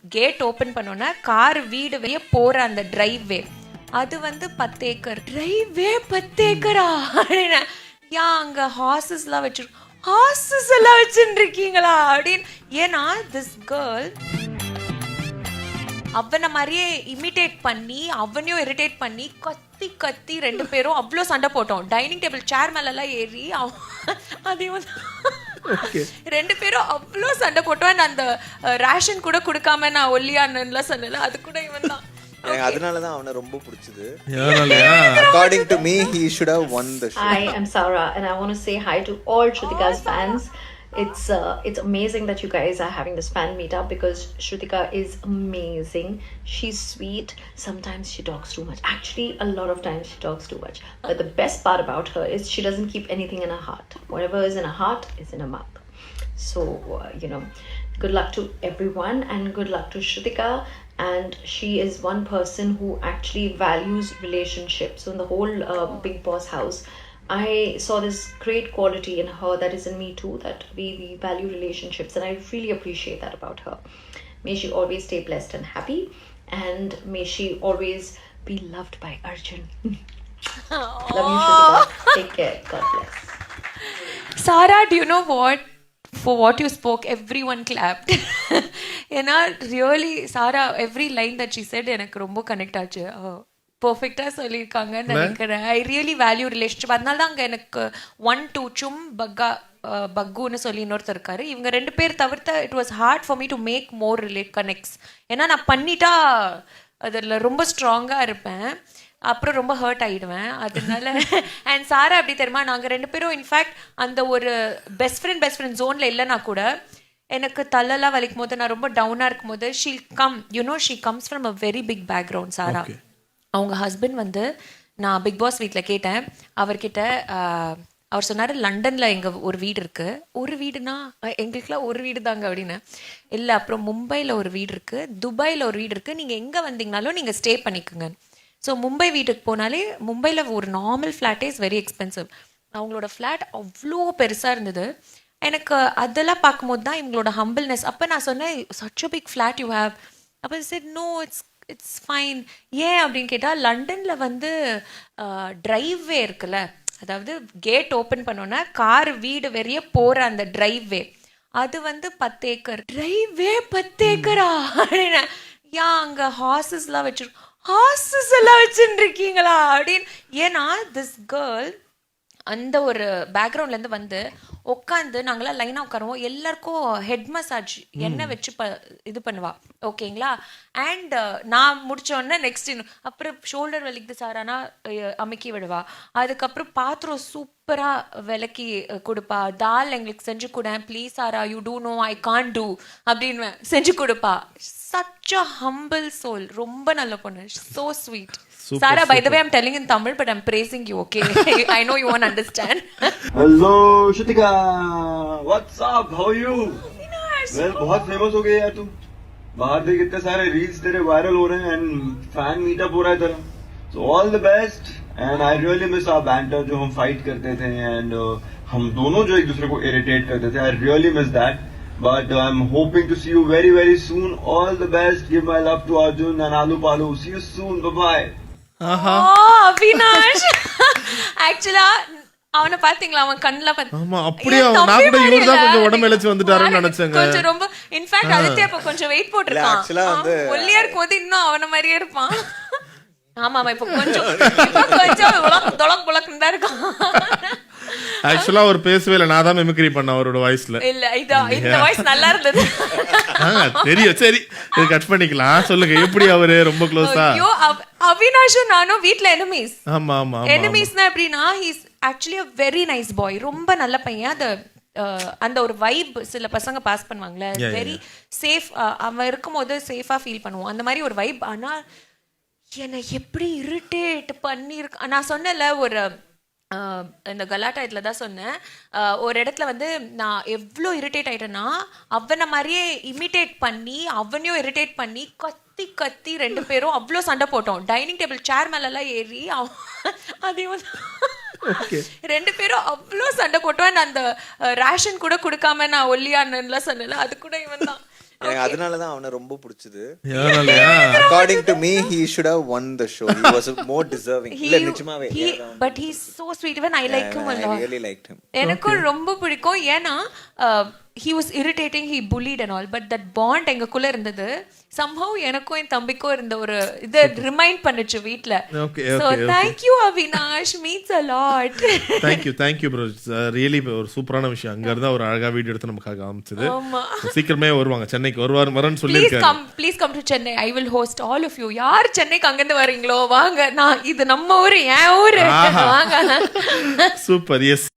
Gate open பண்ணோன்னா car வீடு வெளியே போகிற அந்த ட்ரைவ்வே அது வந்து 10 ஏக்கர். ட்ரைவ்வே 10 ஏக்கரா அப்படின்னு அங்கே ஹார்சஸ்லாம் வச்சிருக்கோம். ஹார்சஸ் எல்லாம் வச்சுட்டு இருக்கீங்களா அப்படின்னு. ஏன்னா திஸ் கேர்ள் அவனை மாதிரியே இமிட்டேட் பண்ணி அவனையும் இரிட்டேட் பண்ணி கத்தி கத்தி 2 பேரும் அவ்வளோ சண்டை போட்டோம். டைனிங் டேபிள் சேர் மேலெல்லாம் ஏறி அதே வந்து 2 பேரும் அவ்வளோ சண்டை போட்டோம். அந்த ரேஷன் கூட கொடுக்காம நான் ஒல்லியானலாம் சொன்னல, அது கூட இவன் தான். அதனால தான் அவனை ரொம்ப பிடிச்சது. According to me, he should have won the show. Hi, I'm Sarah and I want to say hi to all Shrutika's fans. It's amazing that you guys are having this fan meetup because Shrutika is amazing. She's sweet. Sometimes she talks too much. Actually, a lot of times she talks too much. But the best part about her is she doesn't keep anything in her heart. Whatever is in her heart is in her mouth. So, good luck to everyone and good luck to Shrutika. And she is one person who actually values relationships. So in the whole Bigg Boss house, I saw this great quality in her that is in me too, that we value relationships, and I really appreciate that about her. May she always stay blessed and happy, and may she always be loved by Arjun. Love you, Shrutika. Take care. God bless. Sarah, do you know what? For what you spoke, everyone clapped. ஏன்னா really Sara every line that she said எனக்கு ரொம்ப connect ஆச்சு. பர்ஃபெக்டாக சொல்லியிருக்காங்கன்னு நினைக்கிறேன். I really value relationship. அதனால தான் அங்கே எனக்கு 1 2 பக்குன்னு சொல்லி இன்னொருத்தர் இருக்காரு. இவங்க 2 பேர் தவிர்த்த it was hard for me to make more connects. ஏன்னா நான் பண்ணிட்டா அதில் ரொம்ப ஸ்ட்ராங்காக இருப்பேன், அப்புறம் ரொம்ப ஹர்ட் ஆகிடுவேன். அதனால அண்ட் சாரா அப்படி தெரியுமா, நாங்கள் 2 பேரும் இன்ஃபேக்ட் அந்த ஒரு பெஸ்ட் ஃப்ரெண்ட் ஜோனில் இல்லைனா கூட எனக்கு தலெல்லாம் வலிக்கும் போது, நான் ரொம்ப டவுனாக இருக்கும் போது she comes from a very big background. Sara அவங்க ஹஸ்பண்ட் வந்து நான் பிக் பாஸ் வீட்டில் கேட்டேன் அவர்கிட்ட. அவர் சொன்னார் லண்டனில் எங்கள் ஒரு வீடு இருக்குது. ஒரு வீடுனா எங்களுக்குலாம் ஒரு வீடு தாங்க அப்படின்னு. இல்லை அப்புறம் மும்பையில் ஒரு வீடு இருக்குது, துபாயில் ஒரு வீடு இருக்குது, நீங்கள் எங்கே வந்தீங்கனாலும் நீங்கள் ஸ்டே பண்ணிக்கோங்க. ஸோ மும்பை வீட்டுக்கு போனாலே மும்பையில் ஒரு நார்மல் ஃப்ளாட்டே இஸ் வெரி எக்ஸ்பென்சிவ். அவங்களோட ஃப்ளாட் அவ்வளோ பெருசாக இருந்தது. எனக்கு அதெல்லாம் பார்க்கும்போது தான் இவங்களோட ஹம்பிள்னஸ். அப்போ நான் சொன்னேன் such a big flat you have. அப்போ சரி நோ இட்ஸ் ஃபைன். ஏன் அப்படின்னு கேட்டால் லண்டனில் வந்து ட்ரைவ்வே இருக்குல்ல, அதாவது கேட் ஓப்பன் பண்ணோன்னா கார் வீடு வெளியே போகிற அந்த ட்ரைவ்வே அது வந்து 10 ஏக்கர். ட்ரைவ்வே 10 ஏக்கரா அப்படின்னு. அங்கே ஹார்சஸ்லாம் வச்சிருக்கோம். ஹார்சஸ் எல்லாம் வச்சுட்டு இருக்கீங்களா அப்படின்னு. ஏன்னா திஸ் கேர்ள் அந்த ஒரு பேக்ரவுண்ட்லேருந்து வந்து உட்காந்து நாங்களாம் லைனாக உட்காருவோம். எல்லாருக்கும் ஹெட் மசாஜ் எண்ணெய் வச்சு இது பண்ணுவா, ஓகேங்களா. அண்ட் நான் முடித்தோடனே நெக்ஸ்ட் அப்புறம் ஷோல்டர் வலிக்குது சாரானா அமுக்கி விடுவா. அதுக்கப்புறம் பாத்திரம் சூப்பராக விளக்கி கொடுப்பா. தால் எங்களுக்கு செஞ்சு கொடு please Sara, you do know I can do அப்படின்னு செஞ்சு கொடுப்பா. such a humble soul. ரொம்ப நல்ல பொண்ணு. So sweet. Sarah, by the way, I'm telling in Tamil, but I'm praising you, okay? I know you won't understand. Hello, Shrutika. What's up? How are you? Well, बहुत famous हो गई यार तू. बाहर देख कितने सारे reels तेरे viral हो रहे हैं and fan meetup हो रहा है तेरा. So all the best. And I really miss our banter जो हम fight करते थे and हम दोनों जो एक दूसरे को irritate करते थे. I really miss that. But I'm hoping to see you very very soon. All the best. Give my love to Arjun and Alu Palu. See you soon. Bye bye. Avinash ஆக்சுவலா அவனை பாத்தீங்களா, அவன் கண்ணுல கொஞ்சம் ரொம்ப இன்ஃபேக்ட் அதுக்கு அப்ப கொஞ்சம் வெயிட் போட்டிருக்கான். ஒல்லியா இருக்கும் போது இன்னும் அவன மாதிரியே இருப்பான். ஆமா இப்ப கொஞ்சம் புலக்குன்னு தான் இருக்கான். ஆக்சுவலா அவர் பேசவே இல்லை, நான் தான் மிமிக்ரி பண்ண அவரோட வாய்ஸ்ல. இல்ல இந்த வாய்ஸ் நல்லா இருந்தது. தெரியும், சரி இது கட் பண்ணிக்கலாம். சொல்லுங்க எப்படி அவரு ரொம்ப க்ளோஸா? அவினாஷும் நானும் வீட்ல எனிமீஸ். ஆமா ஆமா எனிமீஸ்னா எப்படின்னா he is actually a very nice boy. ரொம்ப நல்ல பையன். அது அந்த ஒரு வைப் சில பசங்க பாஸ் பண்ணுவாங்கல்ல, வெரி சேஃப். அவன் இருக்கும்போது சேஃபா ஃபீல் பண்ணுவோம், அந்த மாதிரி ஒரு வைப். ஆனா என்னை எப்படி இரிட்டேட் பண்ணிருக்க. நான் சொன்னல ஒரு இந்த கலாட்டா இதில் தான் சொன்னேன். ஒரு இடத்துல வந்து நான் எவ்வளோ இரிட்டேட் ஆகிட்டேன்னா அவனை மாதிரியே இமிட்டேட் பண்ணி அவனையும் இரிட்டேட் பண்ணி கத்தி கத்தி 2 பேரும் அவ்வளோ சண்டை போட்டோம். டைனிங் டேபிள் சேர் மேலெல்லாம் ஏறி அதே வந்து 2 பேரும் அவ்வளோ சண்டை போட்டோம். அந்த ரேஷன் கூட கொடுக்காம நான் ஒல்லியானலாம் சொன்னல, அது கூட இவன் தான். எனக்கு அதனால தான் அவனை ரொம்ப பிடிச்சது. யாராலயா? According to me, he should have won the show. He was more deserving. இல்ல நிஜமாவே. But he's so sweet. Even I like him a lot. I really liked him. எனக்கும் ரொம்ப பிடிக்கும். ஏன்னா he was irritating, he bullied and all, but that bond எங்களுக்குள்ள இருந்தது. Somehow எனக்கும் என் தம்பிக்கும் இருந்த ஒரு இதை ரிமைண்ட் பண்ணுச்சு வீட்ல. So thank you Avinash, means a lot. Thank you bro. Really ஒரு சூப்பரான விஷயம். அங்க இருந்தா ஒரு அழகா வீடியோ எடுத்து நமக்காக காமிச்சது. சீக்கிரமே வருவாங்க சென்னைக்கு வரேன்னு சொல்லிருக்காங்க. Please come to Chennai. I will host all of you. யார் சென்னைக்கு அங்க இருந்து வரீங்களோ வாங்க. நான் இது நம்ம ஊரு, என் ஊரு. வாங்க. சூப்பர். எஸ்.